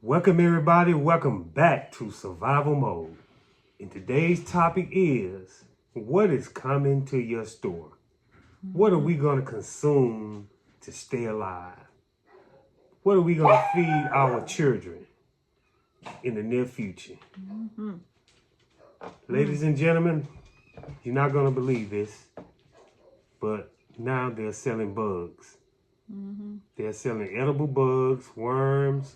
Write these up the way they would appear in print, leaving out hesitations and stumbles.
Welcome everybody, welcome back to Survival Mode. And today's topic is, what is coming to your store? What are we going to consume to stay alive? What are we going to feed our children in the near future? Ladies and gentlemen, you're not going to believe this, but now they're selling bugs. They're selling edible bugs, worms.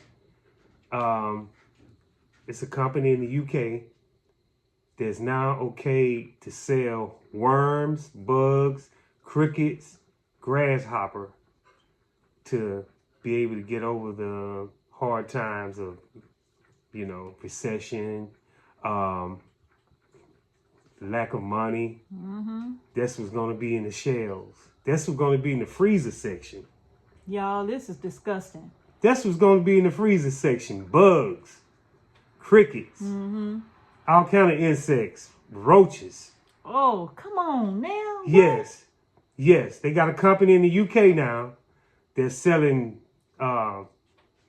It's a company in the UK that's now okay to sell worms, bugs, crickets, grasshopper to be able to get over the hard times of, recession, lack of money. That's what's going to be in the shelves. That's what's going to be in the freezer section. Y'all, this is disgusting. That's what's going to be in the freezer section. Bugs, crickets, all kind of insects, roaches. Oh, come on now. Yes. They got a company in the UK now that's selling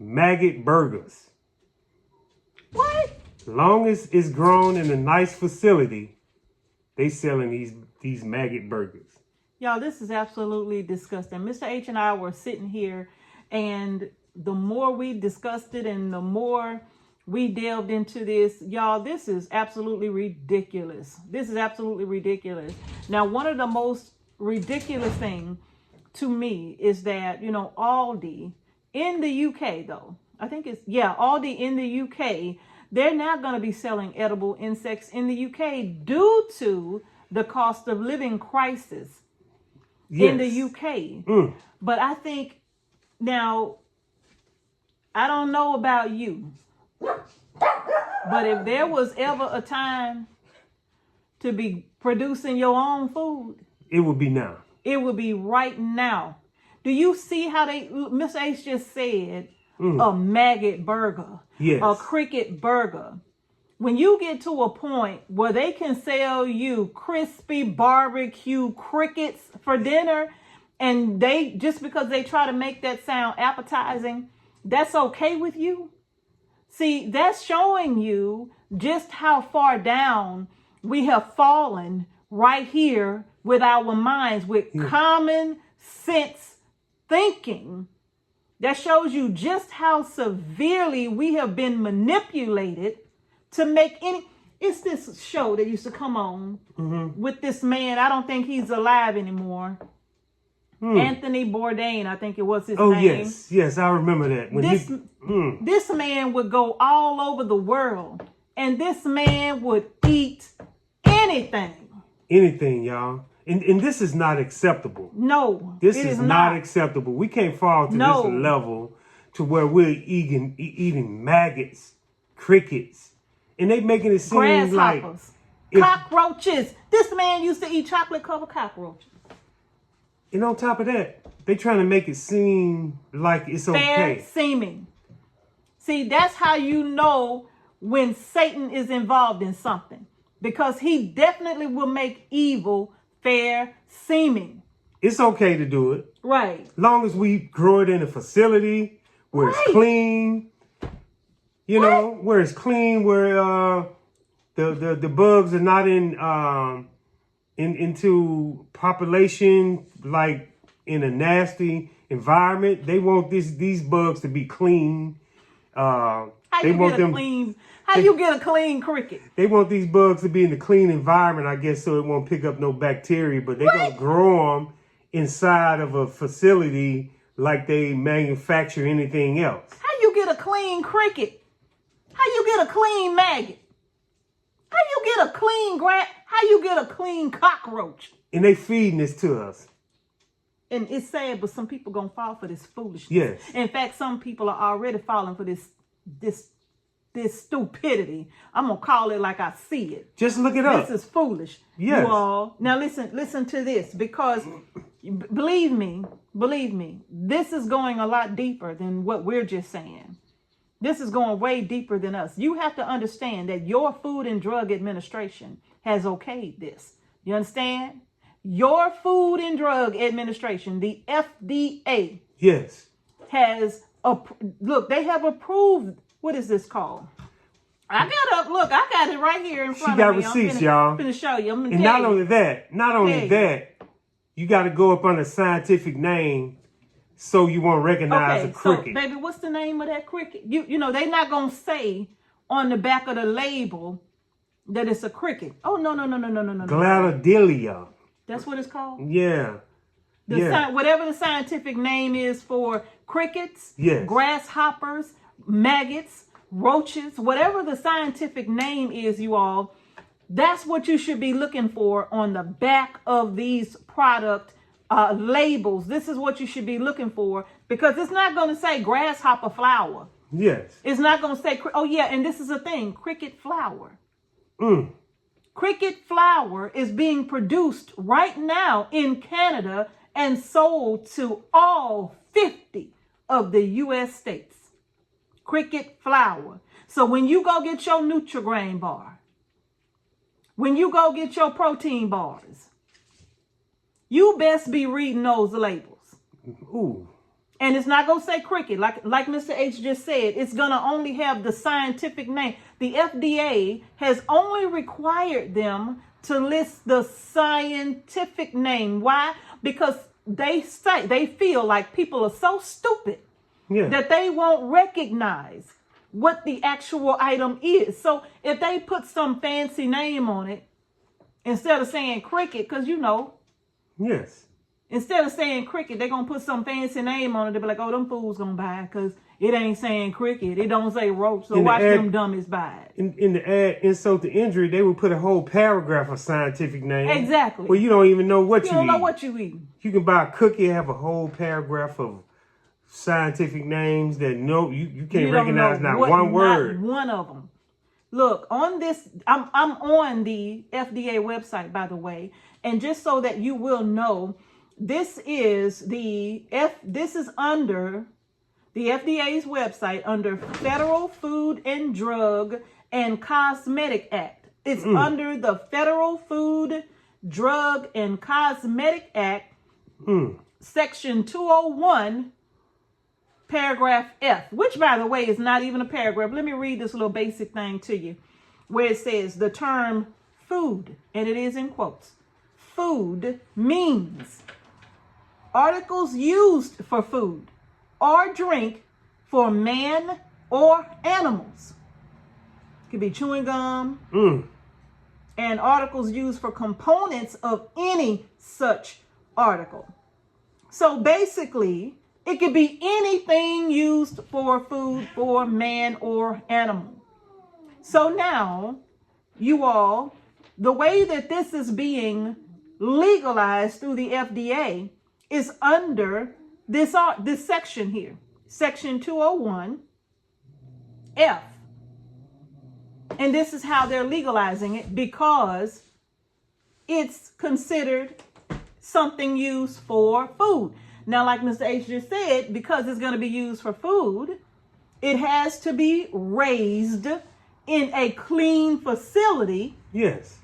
maggot burgers. What? Long as it's grown in a nice facility, they selling these maggot burgers. Y'all, this is absolutely disgusting. Mr. H and I were sitting here, and the more we discussed it and the more we delved into this, y'all, this is absolutely ridiculous. This is absolutely ridiculous. Now, one of the most ridiculous thing to me is that, Aldi in the UK, though, Aldi in the UK, they're not going to be selling edible insects in the UK due to the cost of living crisis in the UK. But I think now, I don't know about you, but if there was ever a time to be producing your own food, it would be now. It would be right now. Do you see how Mr. H just said, a maggot burger, a cricket burger? When you get to a point where they can sell you crispy barbecue crickets for dinner, and they, just because they try to make that sound appetizing, that's okay with you? See, that's showing you just how far down we have fallen right here with our minds, with common sense thinking. That shows you just how severely we have been manipulated to make any... It's this show that used to come on with this man. I don't think he's alive anymore. Anthony Bourdain, I think it was his name. Oh, yes, I remember that. This man would go all over the world, and this man would eat anything. Anything, y'all. And this is not acceptable. No, this is not acceptable. We can't fall to this level to where we're eating maggots, crickets, and they making it seem like cockroaches. This man used to eat chocolate-covered cockroaches. And on top of that, they trying to make it seem like it's okay. Fair seeming. See, that's how you know when Satan is involved in something. Because he definitely will make evil fair seeming. It's okay to do it. Right. Long as we grow it in a facility where it's clean. Where it's clean, where the bugs are not into population, like in a nasty environment. They want these bugs to be clean. How you get a clean cricket? They want these bugs to be in a clean environment, I guess, so it won't pick up no bacteria. But they're gonna grow them inside of a facility like they manufacture anything else. How you get a clean cricket? How you get a clean maggot? How you get a clean How you get a clean cockroach? And they feeding this to us. And it's sad, but some people gonna fall for this foolishness. Yes. In fact, some people are already falling for this stupidity. I'm gonna call it like I see it. Just look it up. This is foolish. Yes. You all. Now listen to this, because believe me, this is going a lot deeper than what we're just saying. This is going way deeper than us. You have to understand that your Food and Drug Administration has okayed this. You understand? Your Food and Drug Administration, the FDA, yes, has, they have approved What is this called? I got it right here in front of me. She got receipts, y'all. I'm going to show you. And not only that, you got to go up on a scientific name so you won't recognize a cricket. So, baby, what's the name of that cricket? You know, they're not going to say on the back of the label that it's a cricket. Oh, no. Gladidilia. That's what it's called? Yeah. Whatever the scientific name is for crickets, grasshoppers, maggots, roaches, whatever the scientific name is, you all, that's what you should be looking for on the back of these product labels. This is what you should be looking for, because it's not going to say grasshopper flour. Yes. It's not going to say, oh yeah, and this is a thing, cricket flour. Cricket flour is being produced right now in Canada and sold to all 50 of the U.S. states. Cricket flour. So when you go get your Nutrigrain bar, when you go get your protein bars, you best be reading those labels. Ooh. And it's not going to say cricket. Like Mr. H just said, it's going to only have the scientific name. The FDA has only required them to list the scientific name. Why? Because they feel like people are so stupid that they won't recognize what the actual item is. So if they put some fancy name on it, instead of saying cricket, because instead of saying cricket, they're going to put some fancy name on it. They'll be like, oh, them fools going to buy it because it ain't saying cricket. It don't say roach. So watch them dummies buy it. In the ad, insult to injury, they would put a whole paragraph of scientific name. Exactly. Well, you don't even know what you eat. You don't know what you eat. You can buy a cookie and have a whole paragraph of scientific names that you can't recognize not one word. Not one of them. Look, on this, I'm on the FDA website, by the way. And just so that you will know, this is under the FDA's website under Federal Food and Drug and Cosmetic Act. It's under the Federal Food, Drug and Cosmetic Act, Section 201, paragraph F, which, by the way, is not even a paragraph. Let me read this little basic thing to you, where it says the term food, and it is in quotes, food means articles used for food or drink for man or animals. It could be chewing gum and articles used for components of any such article. So basically, it could be anything used for food for man or animal. So now, you all, the way that this is being legalized through the FDA is under this section here, Section 201 F. And this is how they're legalizing it, because it's considered something used for food. Now, like Mr. H just said, because it's going to be used for food, it has to be raised in a clean facility. Yes.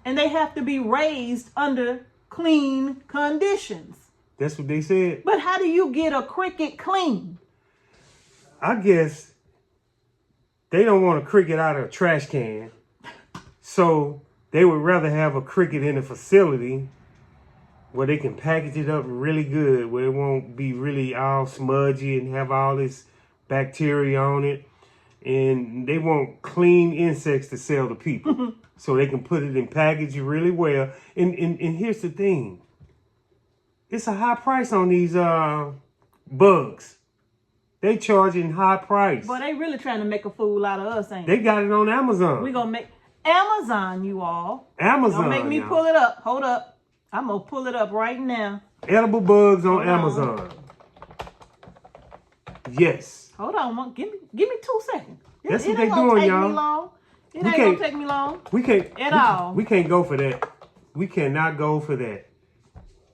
And they have to be raised under clean conditions. That's what they said. But how do you get a cricket clean? I guess they don't want a cricket out of a trash can. So they would rather have a cricket in a facility where they can package it up really good, where it won't be really all smudgy and have all this bacteria on it. And they want clean insects to sell to people. So they can put it in packaging really well. And here's the thing. It's a high price on these bugs. They charging high price. But they really trying to make a fool out of us, ain't they? They got it on Amazon. We gonna make Amazon, you all. Amazon. Don't make me pull it up. Hold up. I'm gonna pull it up right now. Edible bugs on Amazon. Yes. Hold on. Give me 2 seconds. That's what they doing, y'all. It ain't gonna take me long. We can't at all. We can't go for that. We cannot go for that.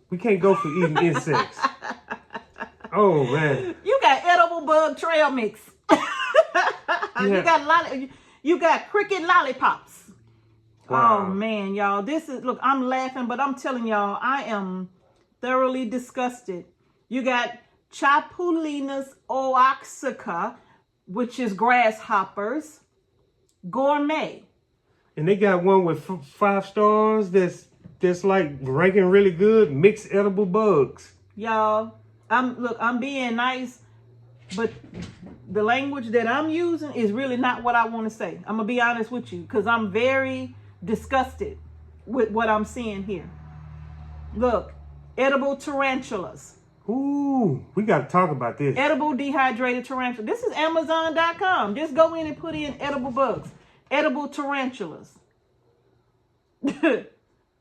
We can't go for eating insects. Oh man. You got edible bug trail mix. You got cricket lollipops. Wow. Oh man, y'all. Look, I'm laughing, but I'm telling y'all, I am thoroughly disgusted. You got Chapulinus oaxica, which is grasshoppers, gourmet. And they got one with 5 stars that's like ranking really good, mixed edible bugs. Y'all, I'm being nice, but the language that I'm using is really not what I want to say. I'm going to be honest with you, because I'm very disgusted with what I'm seeing here. Look, edible tarantulas. Ooh, we got to talk about this. Edible dehydrated tarantula. This is Amazon.com. Just go in and put in edible bugs. Edible tarantulas.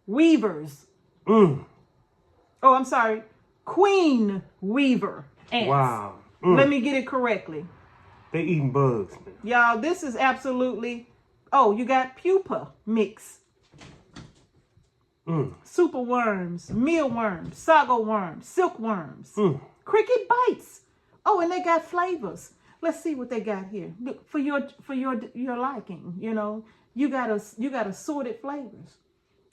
Weavers. Oh, I'm sorry. Queen weaver ants. Wow. Let me get it correctly. They eating bugs, man. Y'all, this is absolutely... Oh, you got pupa mix. Super worms, mealworms, sago worms, silkworms, cricket bites. Oh, and they got flavors. Let's see what they got here. Look, for your liking, you know, you got assorted flavors.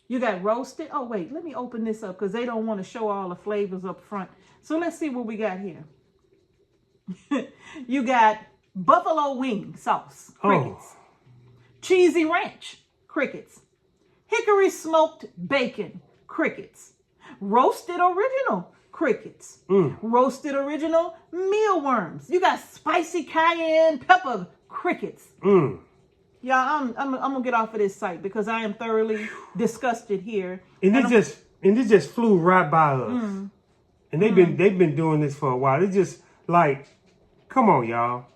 You got roasted. Oh wait, let me open this up because they don't want to show all the flavors up front. So let's see what we got here. You got buffalo wing sauce, crickets. Cheesy ranch, crickets. Hickory smoked bacon, crickets. Roasted original, crickets. Roasted original mealworms. You got spicy cayenne pepper, crickets. Y'all, I'm gonna get off of this site because I am thoroughly disgusted here. And it just flew right by us. And they've been doing this for a while. It's just like, come on, y'all.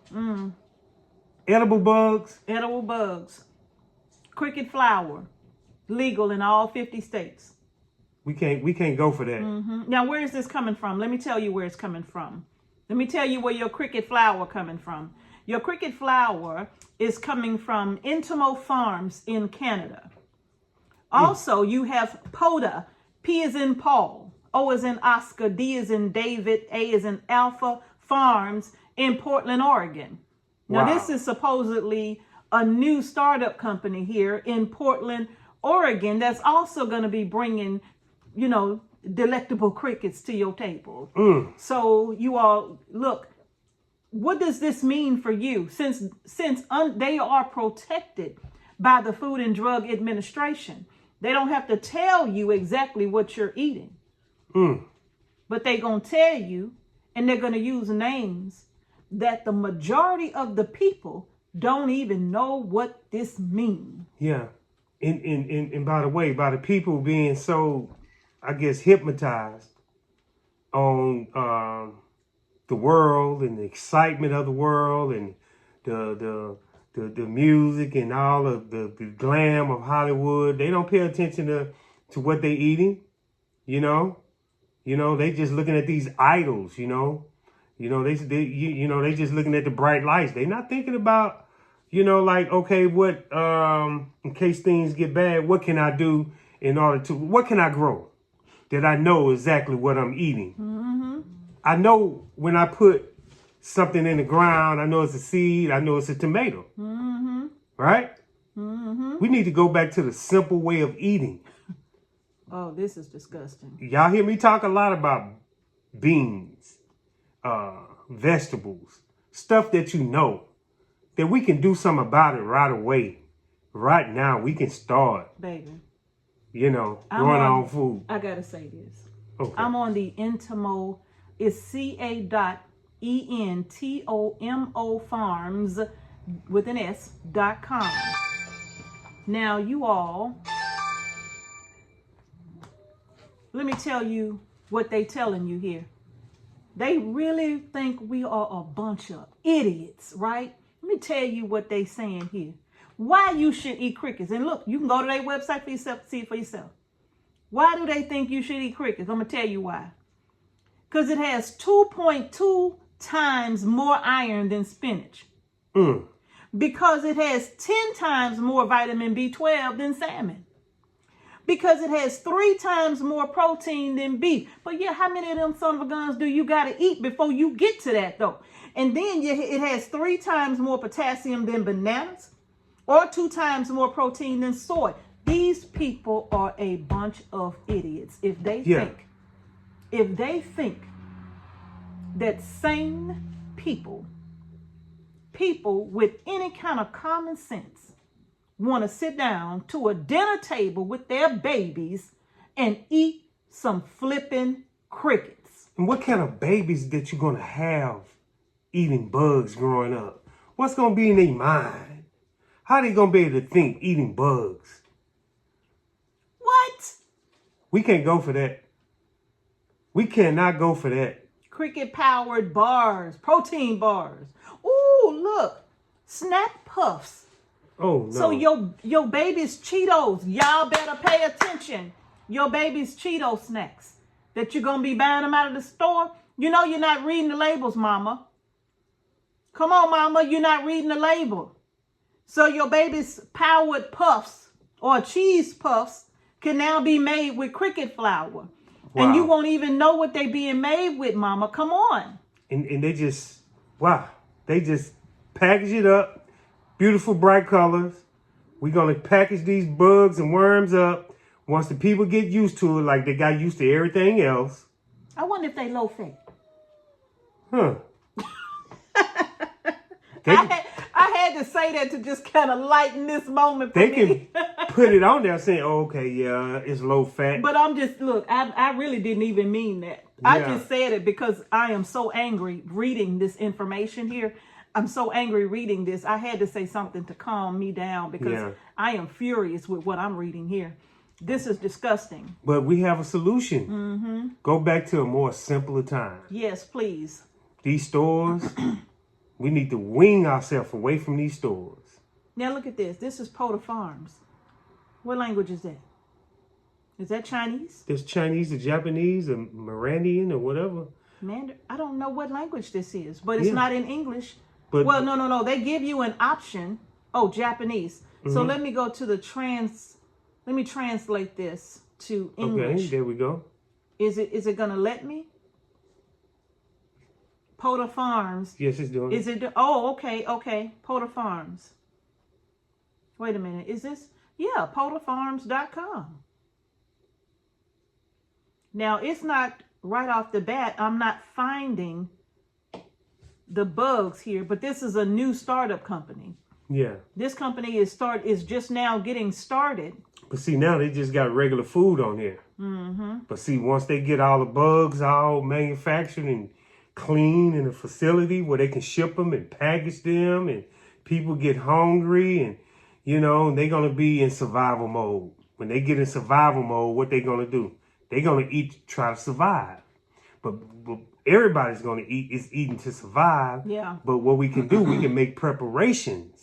Edible bugs. Edible bugs. Cricket flour. Legal in all 50 states. We can't go for that. Now, where is this coming from? Let me tell you where it's coming from. Let me tell you where your cricket flour coming from. Your cricket flour is coming from Intimo Farms in Canada. Also, you have PODA, P as in Paul, O as in Oscar, D as in David, A as in Alpha Farms in Portland, Oregon. Now, this is supposedly a new startup company here in Portland, Oregon, that's also going to be bringing, you know, delectable crickets to your table. So you all, look, what does this mean for you? Since they are protected by the Food and Drug Administration, they don't have to tell you exactly what you're eating. But they're going to tell you, and they're going to use names that the majority of the people don't even know what this means. Yeah. And by the way, by the people being so, I guess, hypnotized on the world and the excitement of the world and the music and all of the glam of Hollywood, they don't pay attention to what they eating. You know, they just looking at these idols. They just looking at the bright lights. They not thinking about, like, okay, what, in case things get bad, what can I do what can I grow that I know exactly what I'm eating? I know when I put something in the ground, I know it's a seed, I know it's a tomato, right? We need to go back to the simple way of eating. Oh, this is disgusting. Y'all hear me talk a lot about beans, vegetables, stuff that you know. That we can do something about it right away. Right now, we can start. Baby. Growing our own food. I got to say this. Okay. I'm on the Intimo, it's CA.ENTOMO Farms with an S.com. Now, you all, let me tell you what they telling you here. They really think we are a bunch of idiots, right? Let me tell you what they saying here. Why you should eat crickets. And look, you can go to their website for yourself to see it for yourself. Why do they think you should eat crickets? I'm going to tell you why. Because it has 2.2 times more iron than spinach. Because it has 10 times more vitamin B12 than salmon. Because it has 3 times more protein than beef. But yeah, how many of them son of a guns do you got to eat before you get to that though? And then it has 3 times more potassium than bananas or 2 times more protein than soy. These people are a bunch of idiots. If they think that sane people people with any kind of common sense want to sit down to a dinner table with their babies and eat some flipping crickets? And what kind of babies that you're going to have eating bugs growing up? What's going to be in their mind? How they going to be able to think eating bugs? What? We can't go for that. We cannot go for that. Cricket-powered bars, protein bars. Ooh, look, snack puffs. Oh, no. So your baby's Cheetos, y'all better pay attention. Your baby's Cheeto snacks that you're going to be buying them out of the store. You know you're not reading the labels, mama. Come on, mama, you're not reading the label. So your baby's powered puffs or cheese puffs can now be made with cricket flour. Wow. And you won't even know what they're being made with, mama. Come on. And they just, wow, they just package it up. Beautiful, bright colors. We're going to package these bugs and worms up. Once the people get used to it, like they got used to everything else. I wonder if they low fat. Huh. I had to say that to just kind of lighten this moment for me. They can put it on there saying, oh, okay, yeah, it's low fat. But I'm just, look, I really didn't even mean that. Yeah. I just said it because I am so angry reading this information here. I'm so angry reading this. I had to say something to calm me down because I am furious with what I'm reading here. This is disgusting. But we have a solution. Mm-hmm. Go back to a more simpler time. Yes, please. These stores, we need to wean ourselves away from these stores. Now look at this. This is Potter Farms. What language is that? Is that Chinese? There's Chinese or Japanese or Mandarin or whatever. I don't know what language this is, but it's not in English. But, well, no. They give you an option. Oh, Japanese. Mm-hmm. So let me go to let me translate this to English. Okay, there we go. Is it going to let me? Potter Farms. Yes, it's doing it. Oh, okay. Potter Farms. Wait a minute. Is this? Yeah, PotterFarms.com. Now, it's not right off the bat. I'm not finding the bugs here, but this is a new startup company. Yeah. This company is just now getting started. But see, now they just got regular food on here. Mm-hmm. But see, once they get all the bugs all manufactured and clean in a facility where they can ship them and package them, and people get hungry, and they're going to be in survival mode. When they get in survival mode, what they're going to do? They're going to eat to try to survive. But everybody's going to eat is eating to survive. Yeah. But what we can do, we can make preparations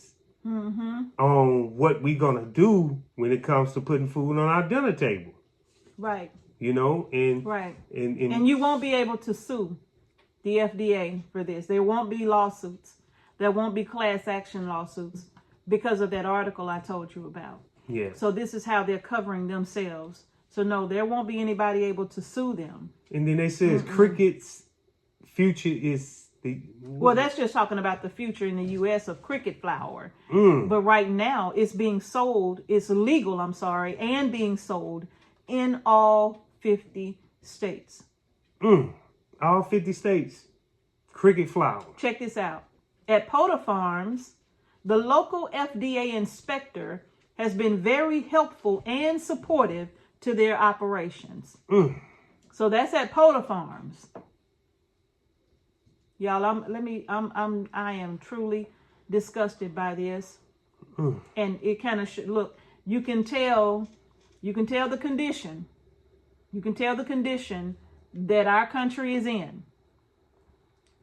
on what we're going to do when it comes to putting food on our dinner table. Right. And right. And you won't be able to sue the FDA for this. There won't be lawsuits. There won't be class action lawsuits because of that article I told you about. Yeah. So this is how they're covering themselves. So no, there won't be anybody able to sue them. And then they says cricket's future is well, that's just talking about the future in the U.S. of cricket flour. But right now it's being sold. It's legal, and being sold in all 50 states. All 50 states. Cricket flour. Check this out. At Potter Farms, the local FDA inspector has been very helpful and supportive to their operations. So that's at Potter Farms. Y'all, I am truly disgusted by this. And it kind of look, you can tell the condition. You can tell the condition that our country is in.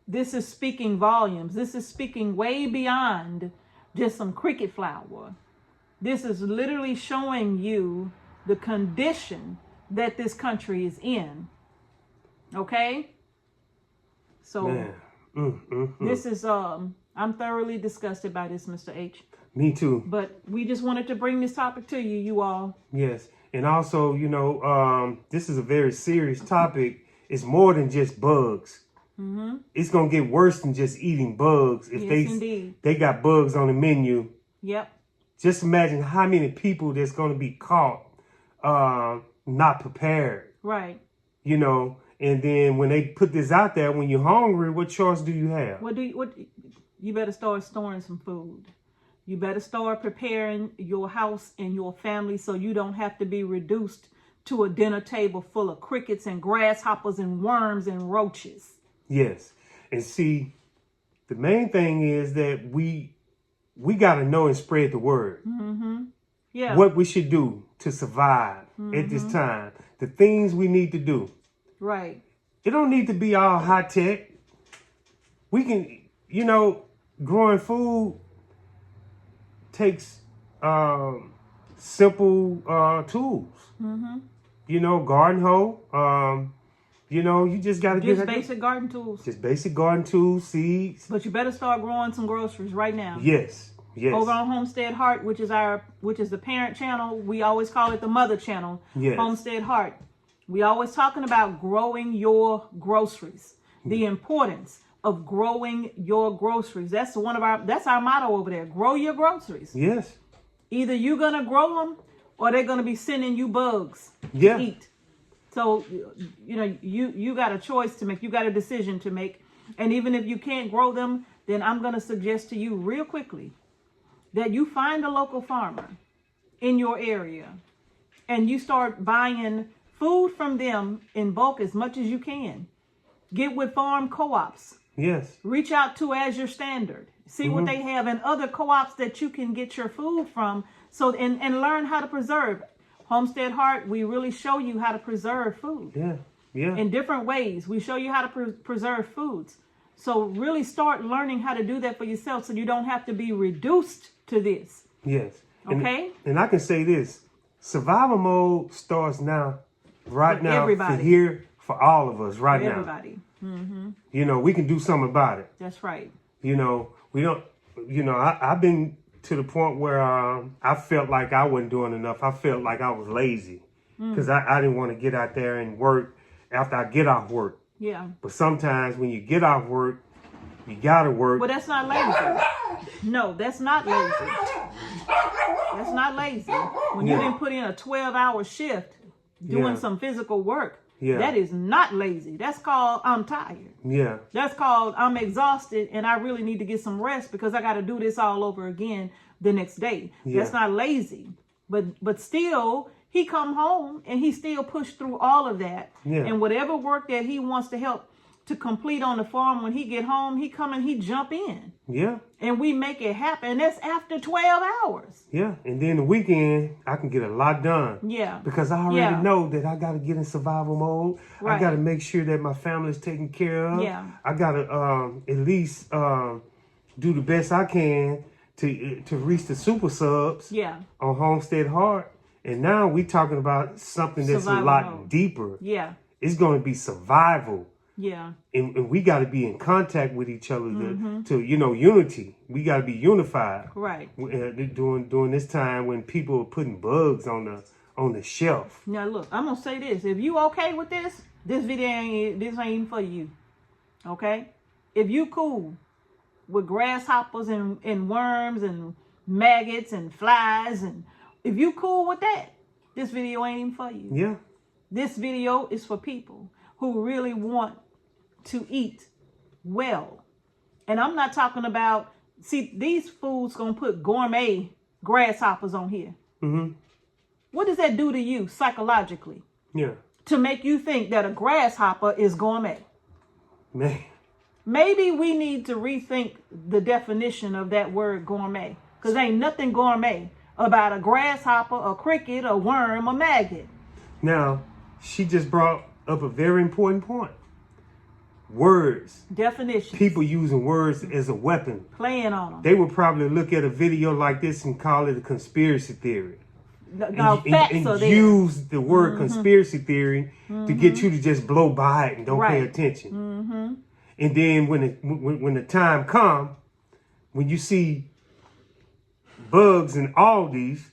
This is speaking volumes. This is speaking way beyond just some cricket flour. This is literally showing you the condition that this country is in. Okay? So this is I'm thoroughly disgusted by this, Mr. H. Me too. But we just wanted to bring this topic to you all. Yes. And also, this is a very serious topic. It's more than just bugs. Mm-hmm. It's going to get worse than just eating bugs. If they got bugs on the menu. Yep. Just imagine how many people that's going to be caught not prepared. Right. And then when they put this out there, when you're hungry, what choice do you have? you better start storing some food. You better start preparing your house and your family so you don't have to be reduced to a dinner table full of crickets and grasshoppers and worms and roaches. Yes. And see, the main thing is that we got to know and spread the word. Mm-hmm. Yeah. What we should do to survive at this time. The things we need to do. Right. It don't need to be all high tech. We can, growing food takes simple tools. Mm-hmm. Garden hoe. You just got to get basic garden tools. Just basic garden tools, seeds. But you better start growing some groceries right now. Yes. Yes. Over on Homestead Heart, which is the parent channel, we always call it the mother channel. Yes. Homestead Heart. We always talking about growing your groceries. The importance of growing your groceries. That's our motto over there. Grow your groceries. Yes. Either you're gonna grow them or they're gonna be sending you bugs to eat. So you got a choice to make. You got a decision to make. And even if you can't grow them, then I'm gonna suggest to you real quickly that you find a local farmer in your area and you start buying food from them in bulk as much as you can. Get with farm co-ops. Yes. Reach out to As Your Standard. See what they have in other co-ops that you can get your food from. And learn how to preserve. Homestead Heart, we really show you how to preserve food. Yeah. Yeah. In different ways. We show you how to preserve foods. So really start learning how to do that for yourself so you don't have to be reduced to this. Yes. Okay? And I can say this. Survival mode starts now. Right now. Everybody. For all of us right now. Everybody. Mm-hmm. We can do something about it. That's right. We don't, I've been to the point where I felt like I wasn't doing enough. I felt like I was lazy because I didn't want to get out there and work after I get off work. Yeah. But sometimes when you get off work, you got to work. But that's not lazy. No, that's not lazy. That's not lazy. When you didn't put in a 12-hour shift doing some physical work, that is not lazy. That's called I'm tired. Yeah. That's called I'm exhausted and I really need to get some rest because I got to do this all over again the next day. Yeah. That's not lazy. But still, he come home and he still pushed through all of that. Yeah. And whatever work that he wants to help to complete on the farm, when he get home, he come and he jump in. Yeah. And we make it happen. And that's after 12 hours. Yeah. And then the weekend, I can get a lot done. Yeah. Because I already know that I got to get in survival mode. Right. I got to make sure that my family is taken care of. Yeah. I got to at least do the best I can to reach the super subs on Homestead Heart. And now we talking about something that's survival a lot mode. Deeper. Yeah. It's going to be survival. Yeah. And we got to be in contact with each other to unity. We got to be unified. Right. During this time when people are putting bugs on the shelf. Now look, I'm going to say this. If you okay with this video ain't for you. Okay? If you cool with grasshoppers and worms and maggots and flies, and if you cool with that, this video ain't even for you. Yeah. This video is for people who really want to eat well. And I'm not talking about, these foods gonna put gourmet grasshoppers on here. Mm-hmm. What does that do to you psychologically? Yeah. To make you think that a grasshopper is gourmet? Man. Maybe we need to rethink the definition of that word gourmet. Because ain't nothing gourmet about a grasshopper, a cricket, a worm, a maggot. Now, she just brought up a very important point. Words. Definition. People using words as a weapon. Playing on them. They would probably look at a video like this and call it a conspiracy theory. And use the word conspiracy theory to get you to just blow by it and don't pay attention. Mm-hmm. And then when the time comes, when you see bugs and Aldi's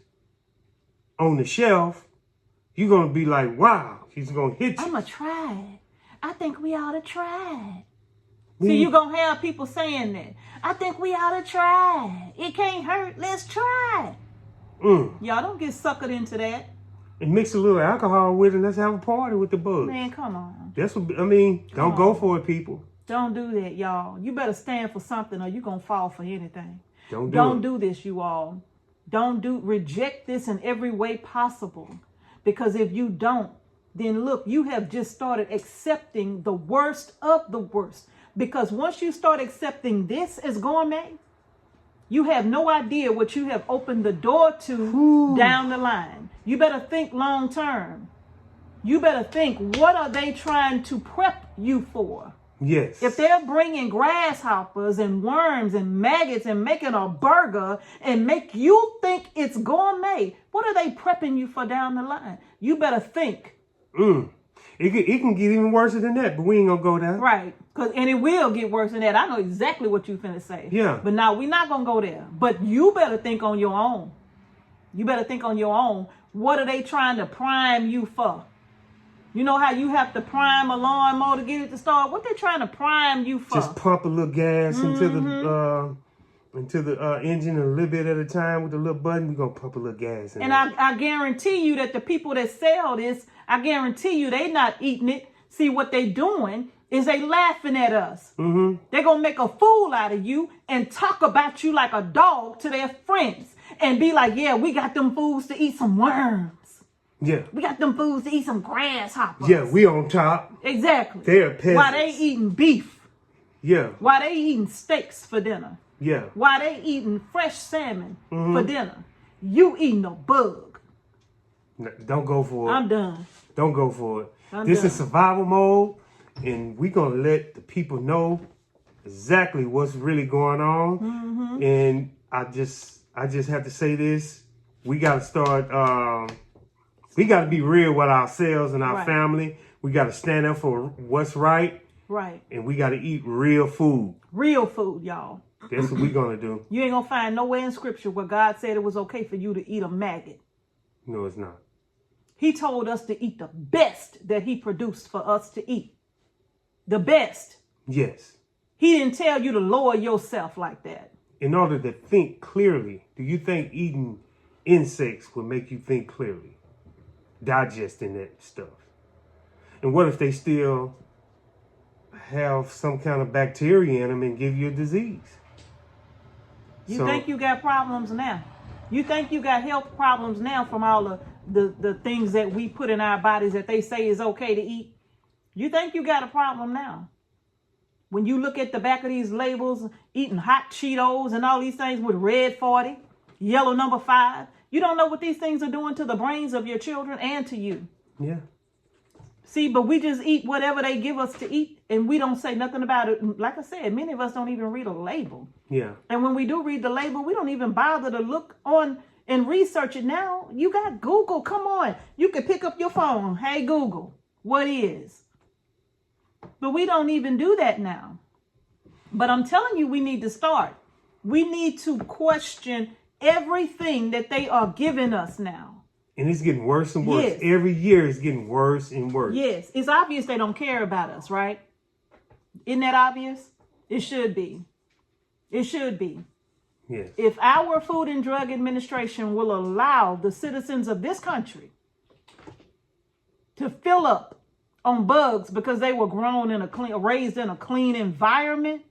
on the shelf, you're going to be like, wow, he's going to hit you. I'm going to try it. I think we ought to try it. See, you're going to have people saying that. I think we ought to try it. It can't hurt. Let's try it. Y'all don't get suckered into that. And mix a little alcohol with it and let's have a party with the bugs. Man, come on. That's what, don't go for it, people. Don't do that, y'all. You better stand for something or you're going to fall for anything. Don't do this, you all. Reject this in every way possible. Because if you don't, then look, you have just started accepting the worst of the worst. Because once you start accepting this as gourmet, you have no idea what you have opened the door to down the line. You better think long term. You better think, what are they trying to prep you for? Yes. If they're bringing grasshoppers and worms and maggots and making a burger and make you think it's gourmet, what are they prepping you for down the line? You better think. It can get even worse than that, but we ain't gonna go there. Right. And it will get worse than that. I know exactly what you finna say. Yeah. But now we're not gonna go there. But you better think on your own. You better think on your own. What are they trying to prime you for? You know how you have to prime a lawnmower to get it to start? What they trying to prime you for? Just pump a little gas into the engine a little bit at a time with the little button. We're going to pump a little gas in. And I guarantee you that the people that sell this, I guarantee you they not eating it. See, what they doing is they laughing at us. They're going to make a fool out of you and talk about you like a dog to their friends. And be like, yeah, we got them fools to eat some worms. Yeah. We got them fools to eat some grasshoppers. Yeah, we on top. Exactly. They're peasants. While they eating beef. Yeah. While they eating steaks for dinner. Yeah. While they eating fresh salmon for dinner. You eating a bug. No, don't go for it. I'm done. Don't go for it. I'm This done. is survival mode, and we're going to let the people know exactly what's really going on. And I just have to say this. We got to start... we got to be real with ourselves and our family. We got to stand up for what's right. Right. And we got to eat real food. Real food, y'all. That's what we're going to do. You ain't going to find nowhere in scripture where God said it was okay for you to eat a maggot. No, it's not. He told us to eat the best that he produced for us to eat. The best. Yes. He didn't tell you to lower yourself like that. In order to think clearly, do you think eating insects will make you think clearly? Digesting that stuff. And what if they still have some kind of bacteria in them and give you a disease? You think you got problems now? You think you got health problems now from all the things that we put in our bodies that they say is okay to eat? You think you got a problem now? When you look at the back of these labels, eating hot Cheetos and all these things with red 40, yellow number 5, you don't know what these things are doing to the brains of your children and to you. Yeah. See, but we just eat whatever they give us to eat, and we don't say nothing about it. Like I said, many of us don't even read a label. Yeah. And when we do read the label, we don't even bother to look on and research it now. You got Google. Come on. You can pick up your phone. Hey, Google, what is? But we don't even do that now. But I'm telling you, we need to start. We need to question everything that they are giving us now. And it's getting worse and worse. Yes. Every year it's getting worse and worse. Yes. It's obvious they don't care about us, right? Isn't that obvious? It should be. It should be. Yes. If our Food and Drug Administration will allow the citizens of this country to fill up on bugs because they were raised in a clean environment,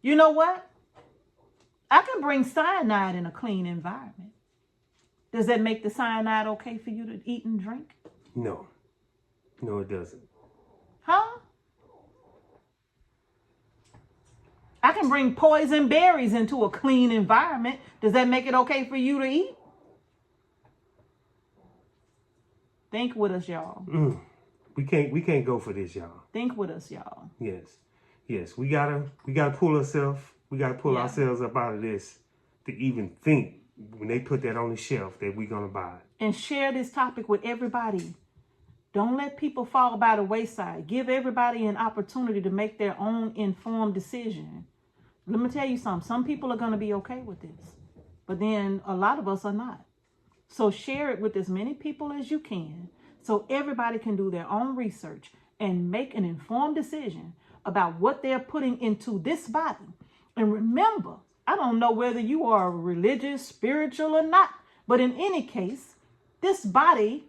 you know what? I can bring cyanide in a clean environment. Does that make the cyanide okay for you to eat and drink? No. No, it doesn't. Huh? I can bring poison berries into a clean environment. Does that make it okay for you to eat? Think with us, y'all. We can't go for this, y'all. Think with us, y'all. Yes. Yes. We gotta pull ourselves. We gotta pull ourselves up out of this to even think when they put that on the shelf that we're gonna buy it. And share this topic with everybody. Don't let people fall by the wayside. Give everybody an opportunity to make their own informed decision. Let me tell you something. Some people are going to be okay with this, but then a lot of us are not. So share it with as many people as you can so everybody can do their own research and make an informed decision about what they're putting into this body. And remember, I don't know whether you are religious, spiritual or not, but in any case, this body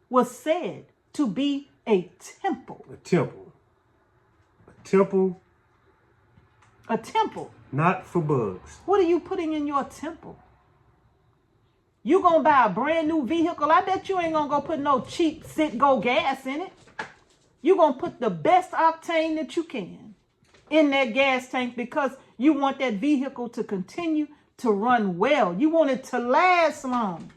was said to be a temple. A temple. temple. A temple? Not for bugs. What are you putting in your temple? You gonna buy a brand new vehicle? I bet you ain't gonna go put no cheap Citgo gas in it. You gonna put the best octane that you can in that gas tank because you want that vehicle to continue to run well. You want it to last long.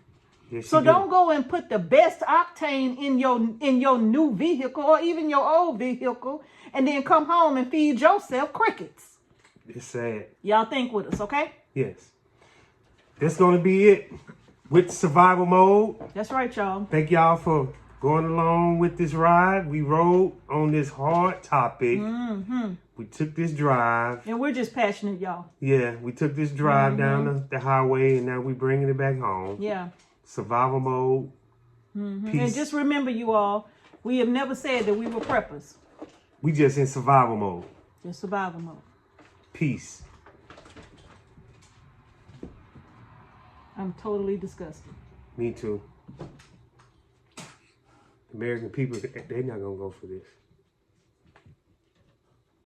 Yes, so don't go and put the best octane in your new vehicle or even your old vehicle and then come home and feed yourself crickets. It's sad. Y'all think with us, okay? Yes. That's going to be it with survival mode. That's right, y'all. Thank y'all for going along with this ride. We rode on this hard topic. Mm-hmm. We took this drive. And we're just passionate, y'all. Yeah, we took this drive down the highway and now we're bringing it back home. Yeah. Survival mode. Mm-hmm. Peace. And just remember, you all, we have never said that we were preppers. We just in survival mode. Just survival mode. Peace. I'm totally disgusted. Me too. American people, they're not going to go for this.